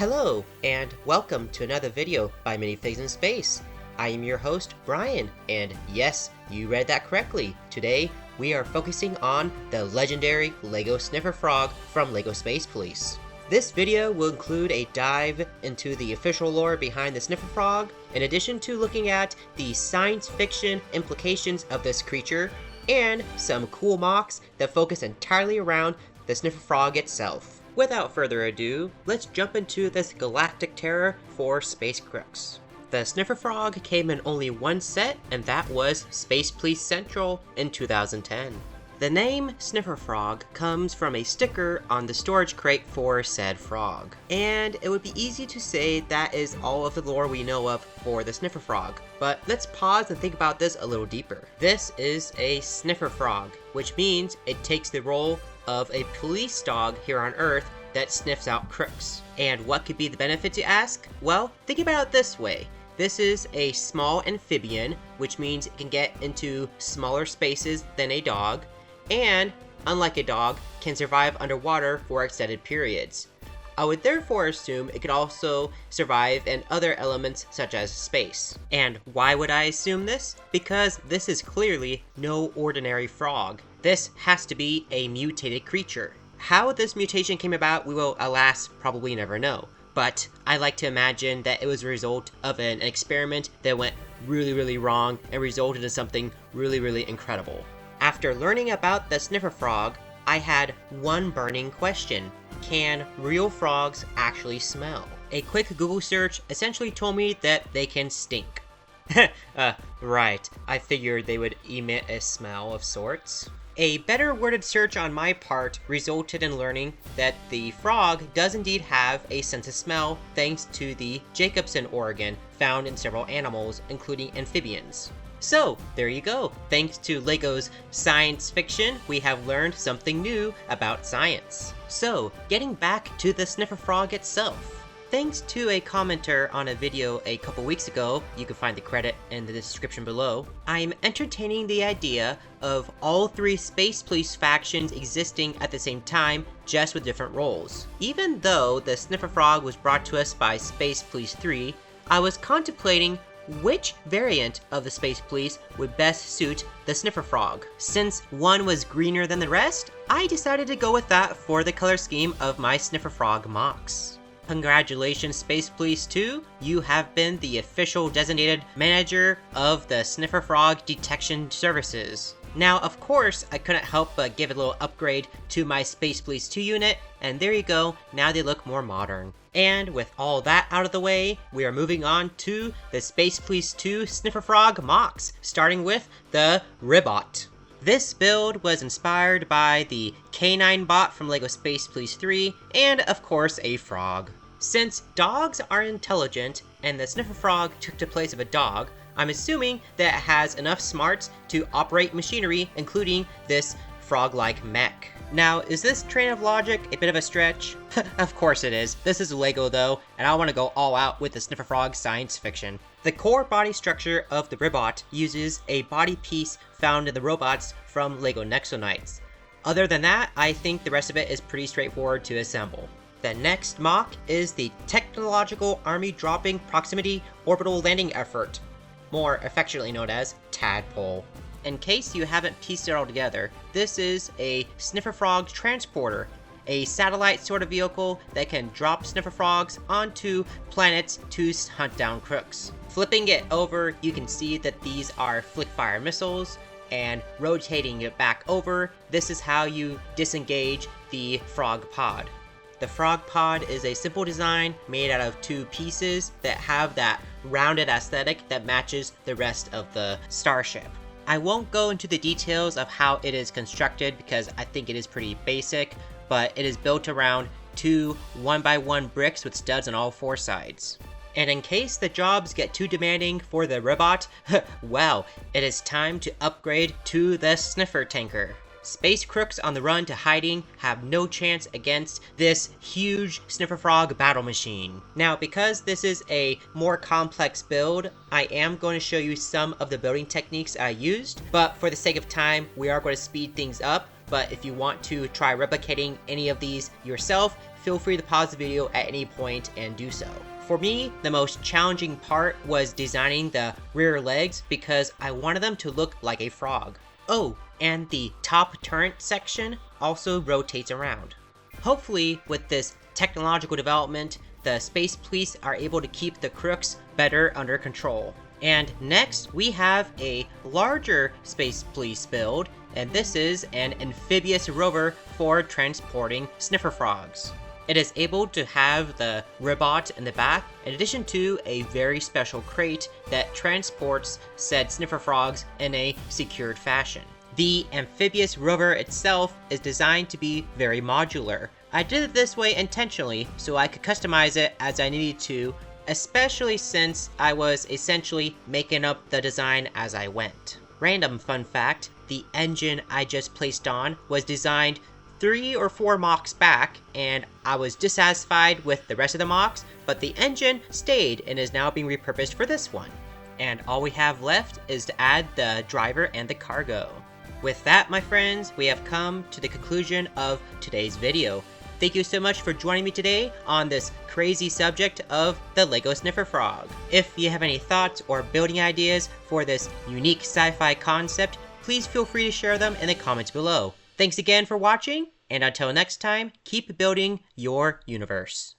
Hello, and welcome to another video by Minifigs in Space. I am your host, Brian, and yes, you read that correctly. Today, we are focusing on the legendary LEGO Sniffer Frog from LEGO Space Police. This video will include a dive into the official lore behind the Sniffer Frog, in addition to looking at the science fiction implications of this creature, and some cool MOCs that focus entirely around the Sniffer Frog itself. Without further ado, let's jump into this galactic terror for Space Crooks. The Sniffer Frog came in only one set, and that was Space Police Central in 2010. The name Sniffer Frog comes from a sticker on the storage crate for said frog. And it would be easy to say that is all of the lore we know of for the Sniffer Frog. But let's pause and think about this a little deeper. This is a Sniffer Frog, which means it takes the role of a police dog here on Earth that sniffs out crooks. And what could be the benefit, you ask? Well, think about it this way. This is a small amphibian, which means it can get into smaller spaces than a dog, and, unlike a dog, can survive underwater for extended periods. I would therefore assume it could also survive in other elements such as space. And why would I assume this? Because this is clearly no ordinary frog. This has to be a mutated creature. How this mutation came about, we will, alas, probably never know. But I like to imagine that it was a result of an experiment that went really wrong and resulted in something really incredible. After learning about the Sniffer Frog, I had one burning question. Can real frogs actually smell? A quick Google search essentially told me that they can stink. Right, I figured they would emit a smell of sorts. A better worded search on my part resulted in learning that the frog does indeed have a sense of smell thanks to the Jacobson organ found in several animals, including amphibians. So, there you go. Thanks to LEGO's science fiction, we have learned something new about science. So, getting back to the Sniffer Frog itself. Thanks to a commenter on a video a couple weeks ago, you can find the credit in the description below, I'm entertaining the idea of all three Space Police factions existing at the same time, just with different roles. Even though the Sniffer Frog was brought to us by Space Police 3, I was contemplating which variant of the Space Police would best suit the Sniffer Frog. Since one was greener than the rest, I decided to go with that for the color scheme of my Sniffer Frog MOCs. Congratulations, Space Police 2, you have been the official designated manager of the Sniffer Frog Detection Services. Now, of course, I couldn't help but give a little upgrade to my Space Police 2 unit, and there you go, now they look more modern. And with all that out of the way, we are moving on to the Space Police 2 Sniffer Frog MOCs, starting with the ribot. This build was inspired by the K9 bot from LEGO Space Police 3, and of course a frog. Since dogs are intelligent, and the Sniffer Frog took the place of a dog, I'm assuming that it has enough smarts to operate machinery, including this frog-like mech. Now, is this train of logic a bit of a stretch? Of course it is. This is LEGO though, and I want to go all out with the Sniffer Frog science fiction. The core body structure of the ribot uses a body piece found in the robots from LEGO Nexonites. Other than that, I think the rest of it is pretty straightforward to assemble. The next MOC is the Technological Army Dropping Proximity Orbital Landing Effort, more affectionately known as tadpole. In case you haven't pieced it all together, this is a Sniffer Frog transporter, a satellite sort of vehicle that can drop Sniffer Frogs onto planets to hunt down crooks. Flipping it over, you can see that these are flick-fire missiles, and rotating it back over, this is how you disengage the frog pod. The frog pod is a simple design made out of two pieces that have that rounded aesthetic that matches the rest of the starship. I won't go into the details of how it is constructed because I think it is pretty basic, but it is built around two 1x1 bricks with studs on all four sides. And in case the jobs get too demanding for the ribot, well, it is time to upgrade to the Sniffer Tanker. Space crooks on the run to hiding have no chance against this huge Sniffer Frog battle machine. Now, because this is a more complex build, I am going to show you some of the building techniques I used, but for the sake of time, we are going to speed things up. But if you want to try replicating any of these yourself, feel free to pause the video at any point and do so. For me, the most challenging part was designing the rear legs because I wanted them to look like a frog. Oh, and the top turret section also rotates around. Hopefully, with this technological development, the space police are able to keep the crooks better under control. And next, we have a larger space police build, and this is an amphibious rover for transporting sniffer frogs. It is able to have the ribot in the back, in addition to a very special crate that transports said sniffer frogs in a secured fashion. The amphibious rover itself is designed to be very modular. I did it this way intentionally so I could customize it as I needed to, especially since I was essentially making up the design as I went. Random fun fact, the engine I just placed on was designed 3 or 4 MOCs back, and I was dissatisfied with the rest of the MOCs, but the engine stayed and is now being repurposed for this one. And all we have left is to add the driver and the cargo. With that, my friends, we have come to the conclusion of today's video. Thank you so much for joining me today on this crazy subject of the LEGO Sniffer Frog. If you have any thoughts or building ideas for this unique sci-fi concept, please feel free to share them in the comments below. Thanks again for watching, and until next time, keep building your universe.